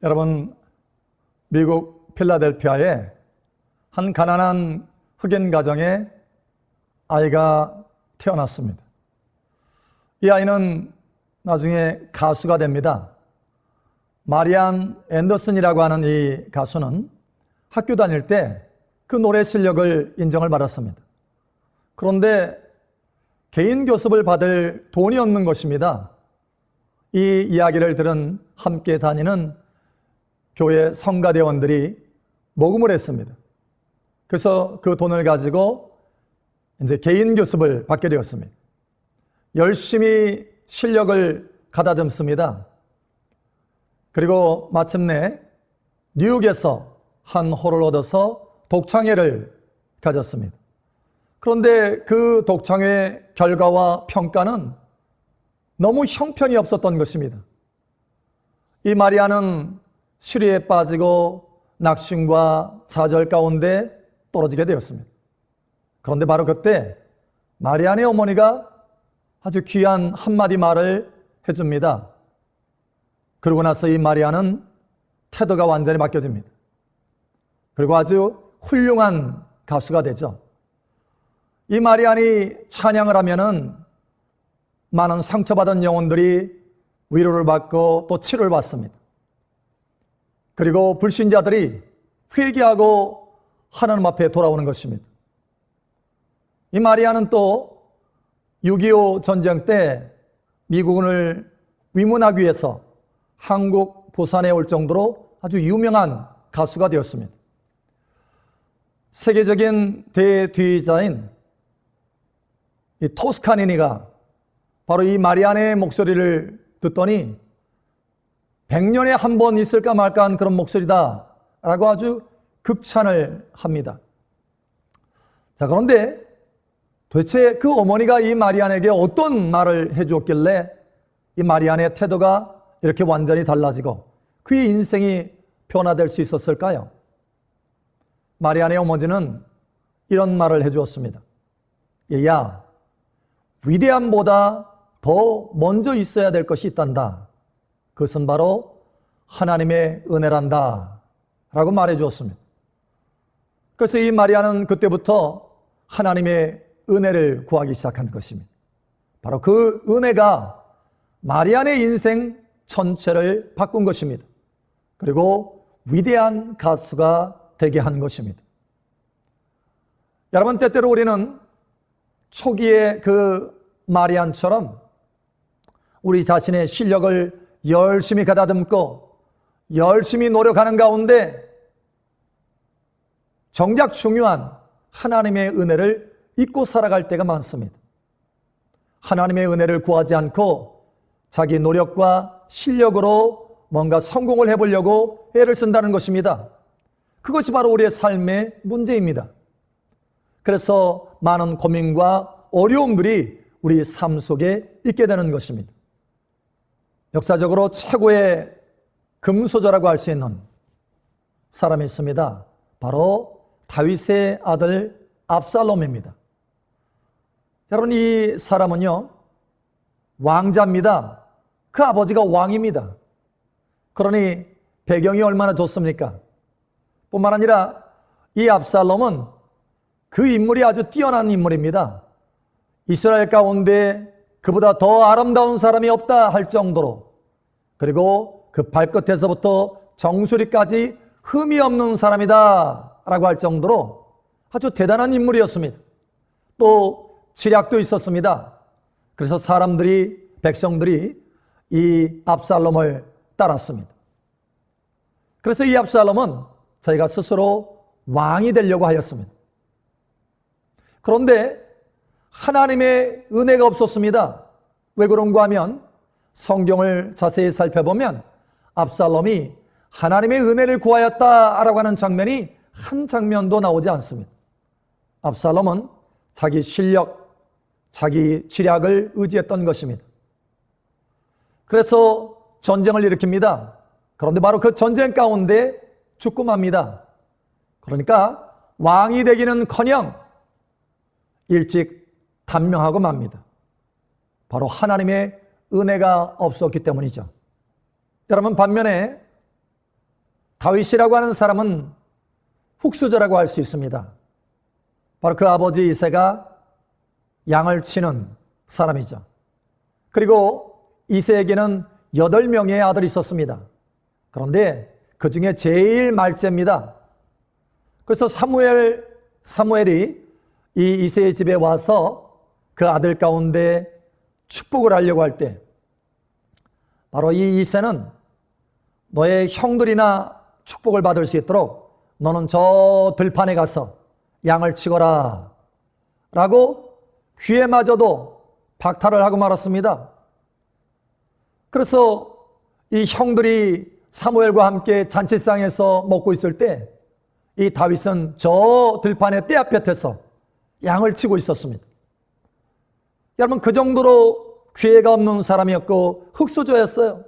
여러분, 미국 필라델피아에 한 가난한 흑인 가정에 아이가 태어났습니다. 이 아이는 나중에 가수가 됩니다. 마리안 앤더슨이라고 하는 이 가수는 학교 다닐 때 그 노래 실력을 인정을 받았습니다. 그런데 개인 교습을 받을 돈이 없는 것입니다. 이 이야기를 들은 함께 다니는 교회 성가대원들이 모금을 했습니다. 그래서 그 돈을 가지고 이제 개인 교습을 받게 되었습니다. 열심히 실력을 가다듬습니다. 그리고 마침내 뉴욕에서 한 홀을 얻어서 독창회를 가졌습니다. 그런데 그 독창회 결과와 평가는 너무 형편이 없었던 것입니다. 이 마리아는 시리에 빠지고 낙심과 좌절 가운데 떨어지게 되었습니다. 그런데 바로 그때 마리아의 어머니가 아주 귀한 한마디 말을 해줍니다. 그러고 나서 이 마리아는 태도가 완전히 바뀌어집니다. 그리고 아주 훌륭한 가수가 되죠. 이 마리안이 찬양을 하면은 많은 상처받은 영혼들이 위로를 받고 또 치료를 받습니다. 그리고 불신자들이 회개하고 하나님 앞에 돌아오는 것입니다. 이 마리아는 또 6.25 전쟁 때 미국을 위문하기 위해서 한국 부산에 올 정도로 아주 유명한 가수가 되었습니다. 세계적인 대뒤자인 이 토스카니니가 바로 이 마리안의 목소리를 듣더니 100년에 한 번 있을까 말까 한 그런 목소리다 라고 아주 극찬을 합니다. 자, 그런데 도대체 그 어머니가 이 마리안에게 어떤 말을 해주었길래 이 마리안의 태도가 이렇게 완전히 달라지고 그의 인생이 변화될 수 있었을까요? 마리안의 어머니는 이런 말을 해주었습니다. 얘야, 위대함보다 더 먼저 있어야 될 것이 있단다. 그것은 바로 하나님의 은혜란다 라고 말해 주었습니다. 그래서 이 마리아는 그때부터 하나님의 은혜를 구하기 시작한 것입니다. 바로 그 은혜가 마리안의 인생 전체를 바꾼 것입니다. 그리고 위대한 가수가 되게 한 것입니다. 여러분, 때때로 우리는 초기에 그 마리안처럼 우리 자신의 실력을 열심히 가다듬고 열심히 노력하는 가운데 정작 중요한 하나님의 은혜를 잊고 살아갈 때가 많습니다. 하나님의 은혜를 구하지 않고 자기 노력과 실력으로 뭔가 성공을 해보려고 애를 쓴다는 것입니다. 그것이 바로 우리의 삶의 문제입니다. 그래서 많은 고민과 어려움들이 우리 삶 속에 있게 되는 것입니다. 역사적으로 최고의 금수저라고 할 수 있는 사람이 있습니다. 바로 다윗의 아들 압살롬입니다. 여러분, 이 사람은요, 왕자입니다. 그 아버지가 왕입니다. 그러니 배경이 얼마나 좋습니까? 뿐만 아니라 이 압살롬은 그 인물이 아주 뛰어난 인물입니다. 이스라엘 가운데 그보다 더 아름다운 사람이 없다 할 정도로, 그리고 그 발끝에서부터 정수리까지 흠이 없는 사람이다 라고 할 정도로 아주 대단한 인물이었습니다. 또 지략도 있었습니다. 그래서 백성들이 이 압살롬을 따랐습니다. 그래서 이 압살롬은 자기가 스스로 왕이 되려고 하였습니다. 그런데 하나님의 은혜가 없었습니다. 왜 그런가 하면 성경을 자세히 살펴보면 압살롬이 하나님의 은혜를 구하였다라고 하는 장면이 한 장면도 나오지 않습니다. 압살롬은 자기 실력, 자기 지략을 의지했던 것입니다. 그래서 전쟁을 일으킵니다. 그런데 바로 그 전쟁 가운데 죽고 맙니다. 그러니까 왕이 되기는커녕 일찍 단명하고 맙니다. 바로 하나님의 은혜가 없었기 때문이죠. 여러분, 반면에 다윗이라고 하는 사람은 흙수저라고 할 수 있습니다. 바로 그 아버지 이새가 양을 치는 사람이죠. 그리고 이새에게는 8명의 아들이 있었습니다. 그런데 그 중에 제일 말째입니다. 그래서 사무엘이 이 이새의 집에 와서 그 아들 가운데 축복을 하려고 할 때 바로 이 이새는 너의 형들이나 축복을 받을 수 있도록 너는 저 들판에 가서 양을 치거라 라고 귀에마저도 박탈을 하고 말았습니다. 그래서 이 형들이 사무엘과 함께 잔치상에서 먹고 있을 때 이 다윗은 저 들판의 떼 앞곁에서 양을 치고 있었습니다. 여러분, 그 정도로 귀회가 없는 사람이었고 흙수저였어요.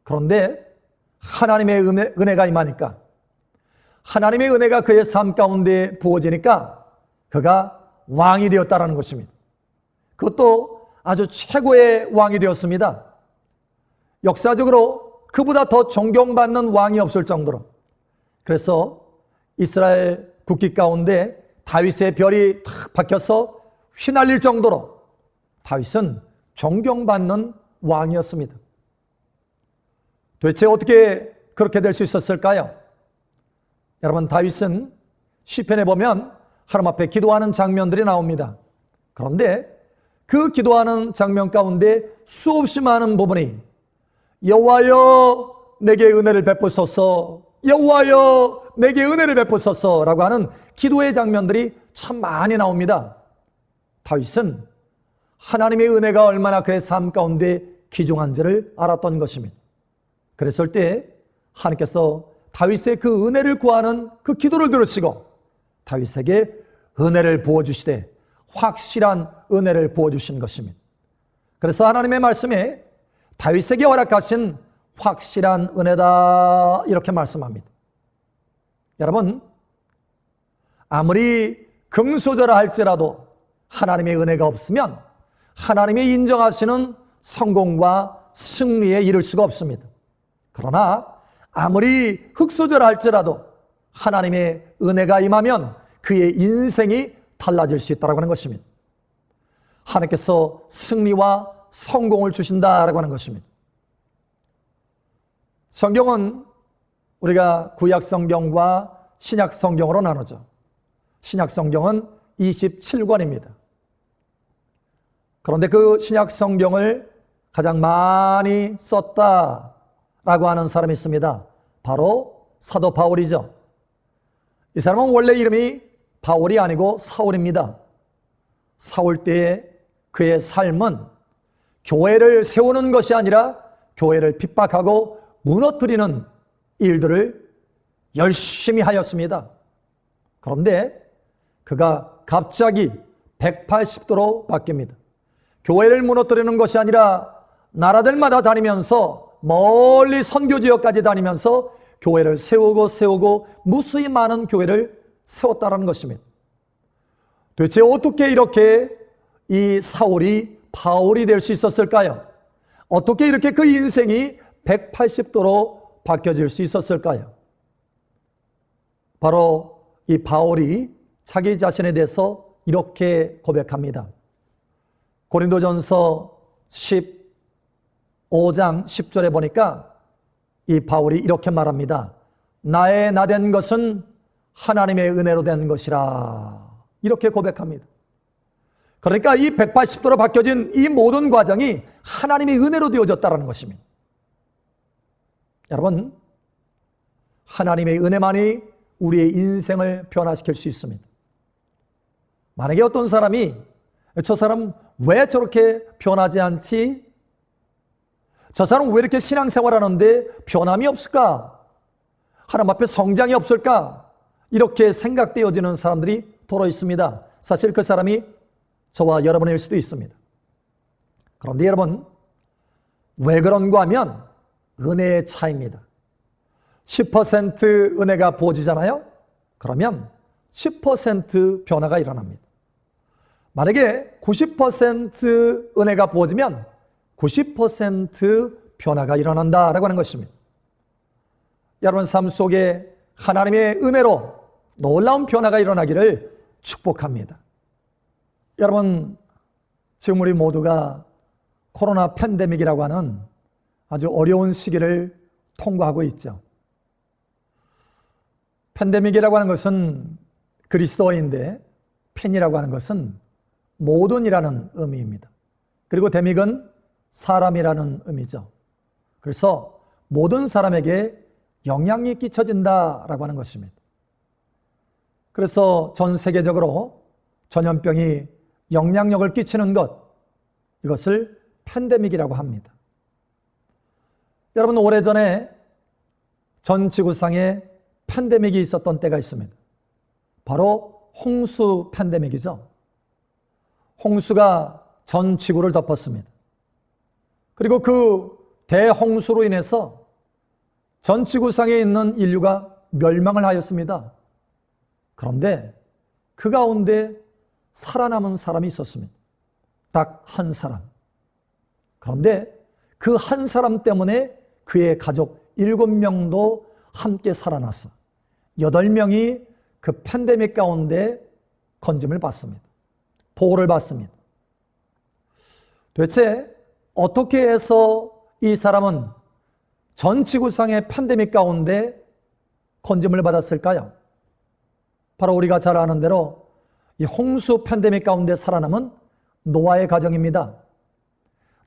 그런데 하나님의 은혜가 임하니까, 하나님의 은혜가 그의 삶 가운데 부어지니까 그가 왕이 되었다라는 것입니다. 그것도 아주 최고의 왕이 되었습니다. 역사적으로 그보다 더 존경받는 왕이 없을 정도로, 그래서 이스라엘 국기 가운데 다윗의 별이 탁 박혀서 휘날릴 정도로 다윗은 존경받는 왕이었습니다. 도대체 어떻게 그렇게 될 수 있었을까요? 여러분, 다윗은 시편에 보면 하나님 앞에 기도하는 장면들이 나옵니다. 그런데 그 기도하는 장면 가운데 수없이 많은 부분이 여호와여 내게 은혜를 베푸소서, 여호와여 내게 은혜를 베푸소서 라고 하는 기도의 장면들이 참 많이 나옵니다. 다윗은 하나님의 은혜가 얼마나 그의 삶 가운데 귀중한지를 알았던 것입니다. 그랬을 때 하나님께서 다윗의 그 은혜를 구하는 그 기도를 들으시고 다윗에게 은혜를 부어주시되 확실한 은혜를 부어주신 것입니다. 그래서 하나님의 말씀에 다윗에게 허락하신 확실한 은혜다 이렇게 말씀합니다. 여러분, 아무리 금수저라 할지라도 하나님의 은혜가 없으면 하나님이 인정하시는 성공과 승리에 이를 수가 없습니다. 그러나 아무리 흙수저라 할지라도 하나님의 은혜가 임하면 그의 인생이 달라질 수 있다고 하는 것입니다. 하나님께서 승리와 성공을 주신다라고 하는 것입니다. 성경은 우리가 구약 성경과 신약 성경으로 나누죠. 신약 성경은 27권입니다. 그런데 그 신약 성경을 가장 많이 썼다라고 하는 사람이 있습니다. 바로 사도 바울이죠. 이 사람은 원래 이름이 바울이 아니고 사울입니다. 사울 때의 그의 삶은 교회를 세우는 것이 아니라 교회를 핍박하고 무너뜨리는 일들을 열심히 하였습니다. 그런데 그가 갑자기 180도로 바뀝니다. 교회를 무너뜨리는 것이 아니라 나라들마다 다니면서 멀리 선교 지역까지 다니면서 교회를 세우고 무수히 많은 교회를 세웠다는 것입니다. 도대체 어떻게 이렇게 이 사울이 바울이 될 수 있었을까요? 어떻게 이렇게 그 인생이 180도로 바뀌어질 수 있었을까요? 바로 이 바울이 자기 자신에 대해서 이렇게 고백합니다. 고린도전서 15장 10절에 보니까 이 바울이 이렇게 말합니다. 나의 나된 것은 하나님의 은혜로 된 것이라. 이렇게 고백합니다. 그러니까 이 180도로 바뀌어진 이 모든 과정이 하나님의 은혜로 되어졌다는 것입니다. 여러분, 하나님의 은혜만이 우리의 인생을 변화시킬 수 있습니다. 만약에 어떤 사람이 저 사람 왜 저렇게 변하지 않지? 저 사람 왜 이렇게 신앙생활하는데 변함이 없을까? 하나님 앞에 성장이 없을까? 이렇게 생각되어지는 사람들이 더러 있습니다. 사실 그 사람이 저와 여러분일 수도 있습니다. 그런데 여러분, 왜 그런가 하면 은혜의 차이입니다. 10% 은혜가 부어지잖아요? 그러면 10% 변화가 일어납니다. 만약에 90% 은혜가 부어지면 90% 변화가 일어난다라고 하는 것입니다. 여러분 삶 속에 하나님의 은혜로 놀라운 변화가 일어나기를 축복합니다. 여러분, 지금 우리 모두가 코로나 팬데믹이라고 하는 아주 어려운 시기를 통과하고 있죠. 팬데믹이라고 하는 것은 그리스어인데 팬이라고 하는 것은 모든이라는 의미입니다. 그리고 데믹은 사람이라는 의미죠. 그래서 모든 사람에게 영향이 끼쳐진다라고 하는 것입니다. 그래서 전 세계적으로 전염병이 영향력을 끼치는 것, 이것을 팬데믹이라고 합니다. 여러분, 오래전에 전 지구상에 팬데믹이 있었던 때가 있습니다. 바로 홍수 팬데믹이죠. 홍수가 전 지구를 덮었습니다. 그리고 그 대홍수로 인해서 전 지구상에 있는 인류가 멸망을 하였습니다. 그런데 그 가운데 살아남은 사람이 있었습니다. 딱 한 사람. 그런데 그 한 사람 때문에 그의 가족 7명도 함께 살아났어. 8명이 그 팬데믹 가운데 건짐을 받습니다. 보호를 받습니다. 도대체 어떻게 해서 이 사람은 전 지구상의 팬데믹 가운데 건짐을 받았을까요? 바로 우리가 잘 아는 대로 이 홍수 팬데믹 가운데 살아남은 노아의 가정입니다.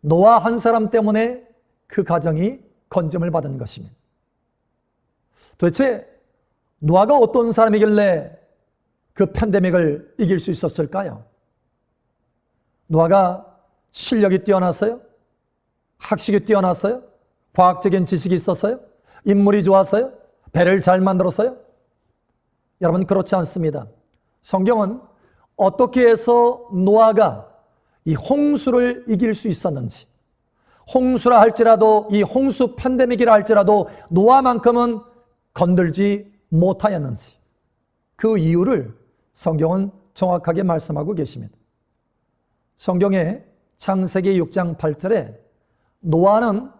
노아 한 사람 때문에 그 가정이 건짐을 받은 것입니다. 도대체 노아가 어떤 사람이길래 그 팬데믹을 이길 수 있었을까요? 노아가 실력이 뛰어났어요? 학식이 뛰어났어요? 과학적인 지식이 있었어요? 인물이 좋았어요? 배를 잘 만들었어요? 여러분, 그렇지 않습니다. 성경은 어떻게 해서 노아가 이 홍수를 이길 수 있었는지, 홍수라 할지라도 이 홍수 팬데믹이라 할지라도 노아만큼은 건들지 못하였는지, 그 이유를 성경은 정확하게 말씀하고 계십니다. 성경의 창세기 6장 8절에 노아는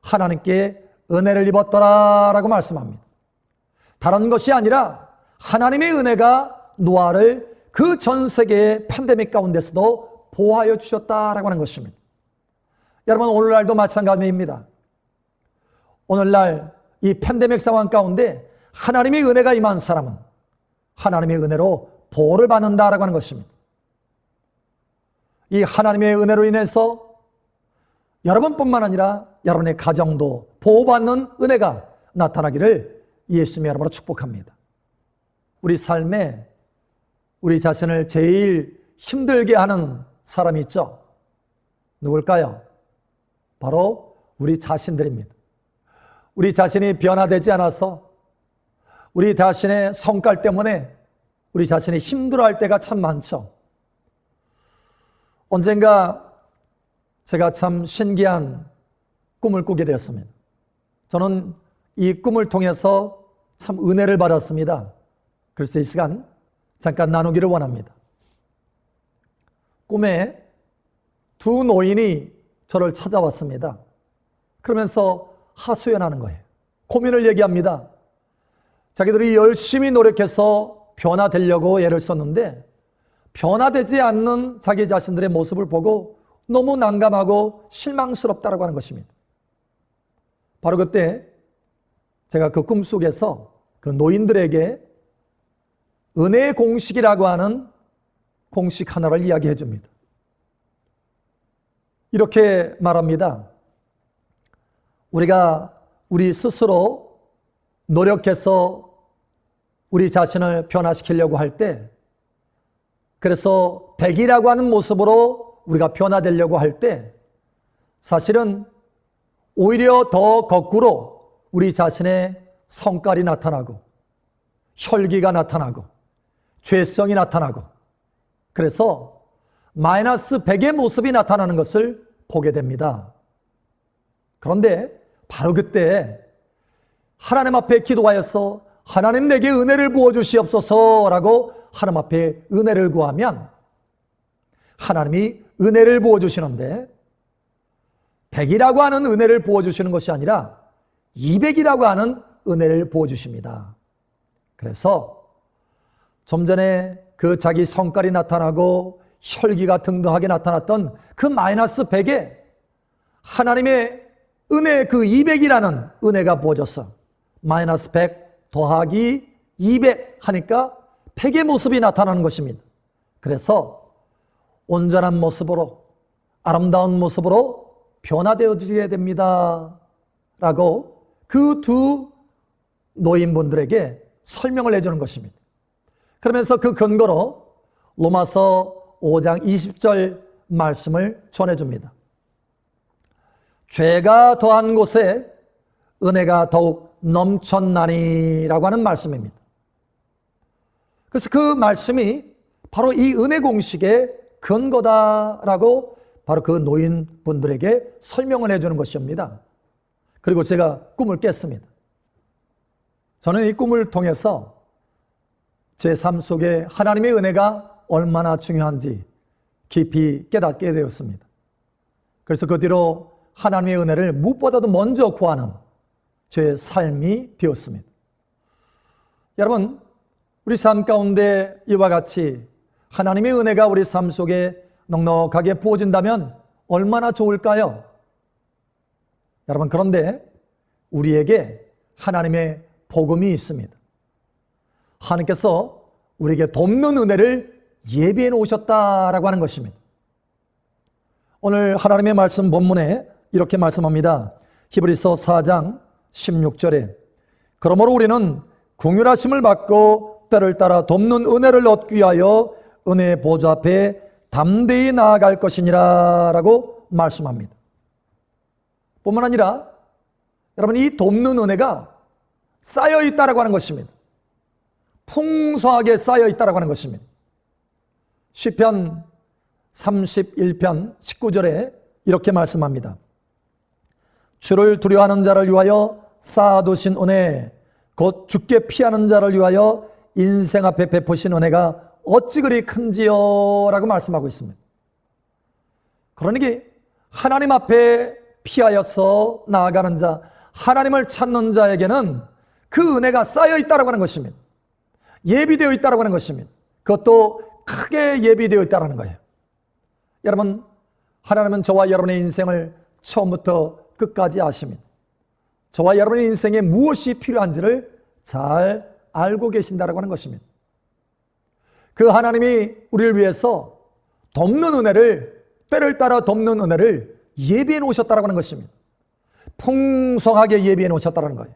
하나님께 은혜를 입었더라라고 말씀합니다. 다른 것이 아니라 하나님의 은혜가 노아를 그 전 세계의 팬데믹 가운데서도 보호하여 주셨다라고 하는 것입니다. 여러분, 오늘날도 마찬가지입니다. 오늘날 이 팬데믹 상황 가운데 하나님의 은혜가 임한 사람은 하나님의 은혜로 보호를 받는다라고 하는 것입니다. 이 하나님의 은혜로 인해서 여러분뿐만 아니라 여러분의 가정도 보호받는 은혜가 나타나기를 예수님의 이름으로 축복합니다. 우리 삶에 우리 자신을 제일 힘들게 하는 사람이 있죠. 누굴까요? 바로 우리 자신들입니다. 우리 자신이 변화되지 않아서 우리 자신의 성깔 때문에 우리 자신이 힘들어할 때가 참 많죠. 언젠가 제가 참 신기한 꿈을 꾸게 되었습니다. 저는 이 꿈을 통해서 참 은혜를 받았습니다. 그래서 이 시간 잠깐 나누기를 원합니다. 꿈에 두 노인이 저를 찾아왔습니다. 그러면서 하소연하는 거예요. 고민을 얘기합니다. 자기들이 열심히 노력해서 변화되려고 애를 썼는데 변화되지 않는 자기 자신들의 모습을 보고 너무 난감하고 실망스럽다라고 하는 것입니다. 바로 그때 제가 그 꿈속에서 그 노인들에게 은혜의 공식이라고 하는 공식 하나를 이야기해 줍니다. 이렇게 말합니다. 우리가 우리 스스로 노력해서 우리 자신을 변화시키려고 할 때, 그래서 100이라고 하는 모습으로 우리가 변화되려고 할 때, 사실은 오히려 더 거꾸로 우리 자신의 성깔이 나타나고 혈기가 나타나고 죄성이 나타나고, 그래서 마이너스 100의 모습이 나타나는 것을 보게 됩니다. 그런데 바로 그때 하나님 앞에 기도하여서 하나님 내게 은혜를 부어주시옵소서라고 하나님 앞에 은혜를 구하면 하나님이 은혜를 부어주시는데, 100이라고 하는 은혜를 부어주시는 것이 아니라 200이라고 하는 은혜를 부어주십니다. 그래서 좀 전에 그 자기 성깔이 나타나고 혈기가 등등하게 나타났던 그 마이너스 100에 하나님의 은혜 그 200이라는 은혜가 부어졌어. 마이너스 100 더하기 200 하니까 100의 모습이 나타나는 것입니다. 그래서 온전한 모습으로 아름다운 모습으로 변화되어지게 됩니다. 라고 그 두 노인분들에게 설명을 해주는 것입니다. 그러면서 그 근거로 로마서 5장 20절 말씀을 전해줍니다. 죄가 더한 곳에 은혜가 더욱 넘쳤나니라고 하는 말씀입니다. 그래서 그 말씀이 바로 이 은혜 공식의 근거다라고 바로 그 노인분들에게 설명을 해주는 것입니다. 그리고 제가 꿈을 깼습니다. 저는 이 꿈을 통해서 제 삶 속에 하나님의 은혜가 얼마나 중요한지 깊이 깨닫게 되었습니다. 그래서 그 뒤로 하나님의 은혜를 무엇보다도 먼저 구하는 제 삶이 되었습니다. 여러분, 우리 삶 가운데 이와 같이 하나님의 은혜가 우리 삶 속에 넉넉하게 부어진다면 얼마나 좋을까요? 여러분, 그런데 우리에게 하나님의 복음이 있습니다. 하나님께서 우리에게 돕는 은혜를 예비해 놓으셨다라고 하는 것입니다. 오늘 하나님의 말씀 본문에 이렇게 말씀합니다. 히브리서 4장 16절에 그러므로 우리는 긍휼하심을 받고 때를 따라 돕는 은혜를 얻기 위하여 은혜의 보좌 앞에 담대히 나아갈 것이니라 라고 말씀합니다. 뿐만 아니라 여러분, 이 돕는 은혜가 쌓여 있다라고 하는 것입니다. 풍성하게 쌓여 있다라고 하는 것입니다. 시편 31편 19절에 이렇게 말씀합니다. 주를 두려워하는 자를 위하여 쌓아두신 은혜, 곧 주께 피하는 자를 위하여 인생 앞에 베푸신 은혜가 어찌 그리 큰지요? 라고 말씀하고 있습니다. 그러니 하나님 앞에 피하여서 나아가는 자, 하나님을 찾는 자에게는 그 은혜가 쌓여 있다고 하는 것입니다. 예비되어 있다고 하는 것입니다. 그것도 크게 예비되어 있다는 거예요. 여러분, 하나님은 저와 여러분의 인생을 처음부터 끝까지 아십니다. 저와 여러분의 인생에 무엇이 필요한지를 잘 알고 계신다고 하는 것입니다. 그 하나님이 우리를 위해서 돕는 은혜를, 때를 따라 돕는 은혜를 예비해 놓으셨다고 하는 것입니다. 풍성하게 예비해 놓으셨다는 거예요.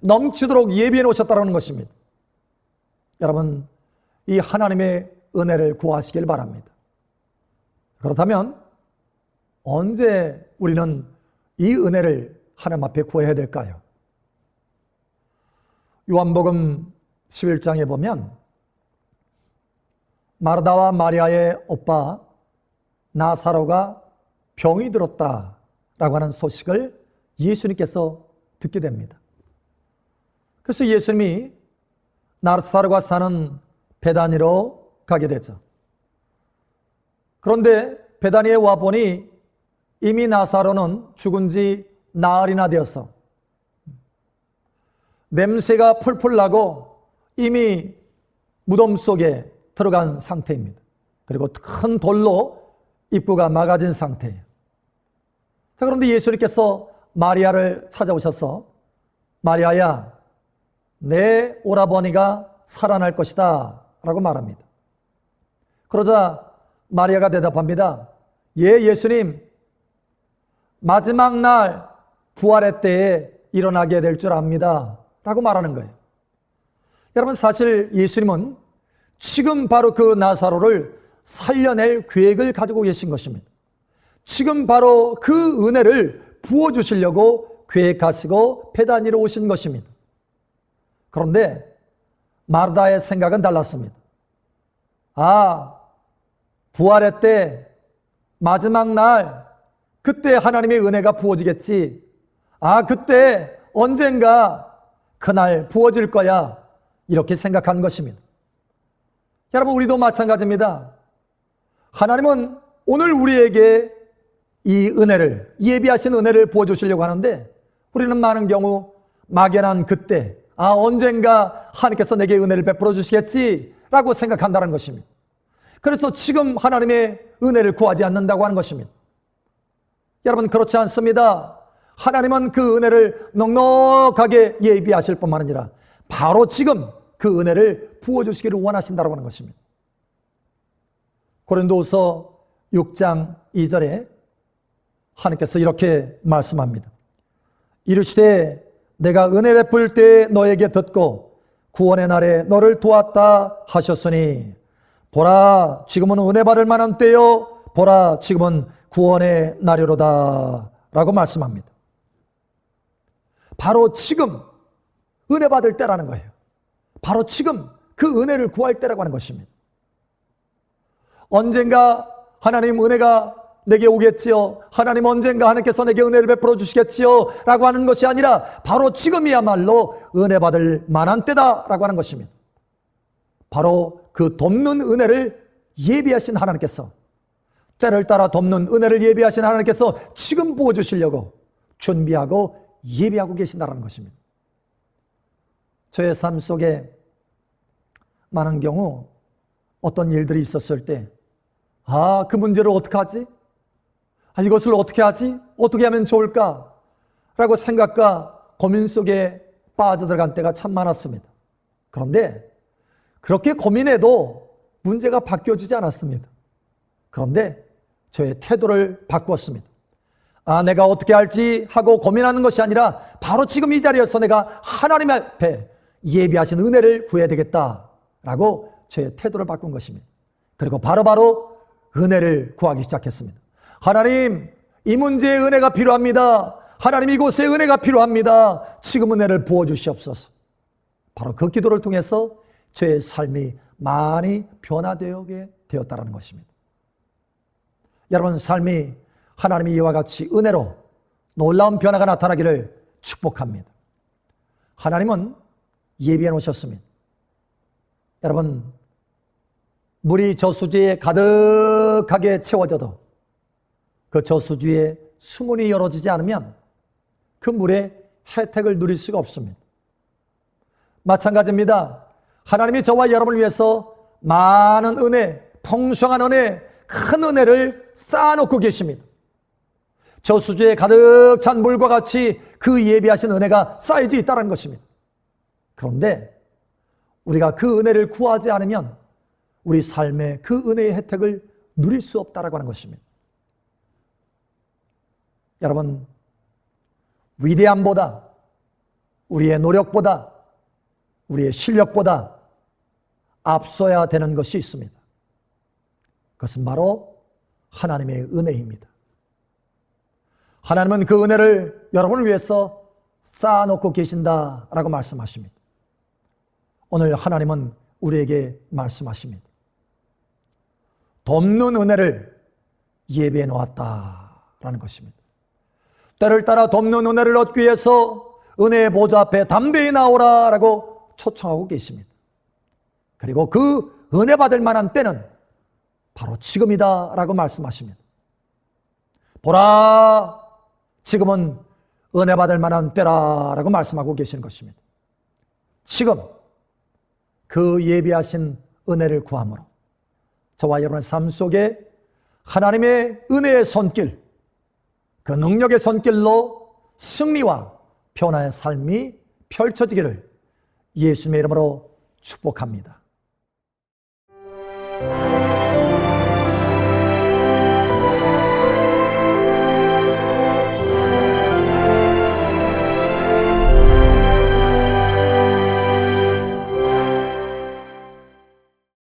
넘치도록 예비해 놓으셨다는 것입니다. 여러분, 이 하나님의 은혜를 구하시길 바랍니다. 그렇다면 언제 우리는 이 은혜를 하나님 앞에 구해야 될까요? 요한복음 11장에 보면 마르다와 마리아의 오빠 나사로가 병이 들었다라고 하는 소식을 예수님께서 듣게 됩니다. 그래서 예수님이 나사로가 사는 베다니로 가게 되죠. 그런데 베다니에 와보니 이미 나사로는 죽은 지 나흘이나 되었어. 냄새가 풀풀 나고 이미 무덤 속에 들어간 상태입니다. 그리고 큰 돌로 입구가 막아진 상태예요. 자, 그런데 예수님께서 마리아를 찾아오셔서 마리아야, 내 오라버니가 살아날 것이다 라고 말합니다. 그러자 마리아가 대답합니다. 예, 예수님, 마지막 날 부활의 때에 일어나게 될 줄 압니다 라고 말하는 거예요. 여러분, 사실 예수님은 지금 바로 그 나사로를 살려낼 계획을 가지고 계신 것입니다. 지금 바로 그 은혜를 부어주시려고 계획하시고 베다니로 오신 것입니다. 그런데 마르다의 생각은 달랐습니다. 부활의 때 마지막 날 그때 하나님의 은혜가 부어지겠지. 그때 언젠가 그날 부어질 거야. 이렇게 생각한 것입니다. 여러분, 우리도 마찬가지입니다. 하나님은 오늘 우리에게 이 은혜를, 예비하신 은혜를 부어주시려고 하는데 우리는 많은 경우 막연한 그때, 언젠가 하나님께서 내게 은혜를 베풀어 주시겠지라고 생각한다는 것입니다. 그래서 지금 하나님의 은혜를 구하지 않는다고 하는 것입니다. 여러분, 그렇지 않습니다. 하나님은 그 은혜를 넉넉하게 예비하실 뿐만 아니라 바로 지금 그 은혜를 부어주시기를 원하신다고 하는 것입니다. 고린도후서 6장 2절에 하나님께서 이렇게 말씀합니다. 이르시되 내가 은혜 베풀 때 너에게 듣고 구원의 날에 너를 도왔다 하셨으니 보라 지금은 은혜 받을 만한 때요 보라 지금은 구원의 날이로다 라고 말씀합니다. 바로 지금 은혜 받을 때라는 거예요. 바로 지금 그 은혜를 구할 때라고 하는 것입니다. 언젠가 하나님 은혜가 내게 오겠지요. 하나님 언젠가 하나님께서 내게 은혜를 베풀어 주시겠지요 라고 하는 것이 아니라 바로 지금이야말로 은혜 받을 만한 때다라고 하는 것입니다. 바로 그 돕는 은혜를 예비하신 하나님께서, 때를 따라 돕는 은혜를 예비하신 하나님께서 지금 부어주시려고 준비하고 예비하고 계신다는 것입니다. 저의 삶 속에 많은 경우 어떤 일들이 있었을 때 그 문제를 어떻게 하지? 이것을 어떻게 하지? 어떻게 하면 좋을까? 라고 생각과 고민 속에 빠져들어간 때가 참 많았습니다. 그런데 그렇게 고민해도 문제가 바뀌어지지 않았습니다. 그런데 저의 태도를 바꾸었습니다. 내가 어떻게 할지 하고 고민하는 것이 아니라 바로 지금 이 자리에서 내가 하나님 앞에 예비하신 은혜를 구해야 되겠다라고 저의 태도를 바꾼 것입니다. 그리고 바로 은혜를 구하기 시작했습니다. 하나님, 이 문제에 은혜가 필요합니다. 하나님, 이곳에 은혜가 필요합니다. 지금 은혜를 부어주시옵소서. 바로 그 기도를 통해서 저의 삶이 많이 변화되게 되었다는 것입니다. 여러분, 삶이 하나님의 이와 같이 은혜로 놀라운 변화가 나타나기를 축복합니다. 하나님은 예비해 놓으셨습니다. 여러분, 물이 저수지에 가득하게 채워져도 그 저수지에 수문이 열어지지 않으면 그 물의 혜택을 누릴 수가 없습니다. 마찬가지입니다. 하나님이 저와 여러분을 위해서 많은 은혜, 풍성한 은혜, 큰 은혜를 쌓아놓고 계십니다. 저수지에 가득 찬 물과 같이 그 예비하신 은혜가 쌓여져 있다는 것입니다. 그런데 우리가 그 은혜를 구하지 않으면 우리 삶에 그 은혜의 혜택을 누릴 수 없다라고 하는 것입니다. 여러분, 위대함보다, 우리의 노력보다, 우리의 실력보다 앞서야 되는 것이 있습니다. 그것은 바로 하나님의 은혜입니다. 하나님은 그 은혜를 여러분을 위해서 쌓아놓고 계신다라고 말씀하십니다. 오늘 하나님은 우리에게 말씀하십니다. 돕는 은혜를 예비해 놓았다라는 것입니다. 때를 따라 돕는 은혜를 얻기 위해서 은혜의 보좌 앞에 담대히 나오라라고 초청하고 계십니다. 그리고 그 은혜 받을 만한 때는 바로 지금이다라고 말씀하십니다. 보라, 지금은 은혜 받을 만한 때라라고 말씀하고 계시는 것입니다. 지금 그 예비하신 은혜를 구함으로 저와 여러분의 삶 속에 하나님의 은혜의 손길, 그 능력의 손길로 승리와 변화의 삶이 펼쳐지기를 예수님의 이름으로 축복합니다.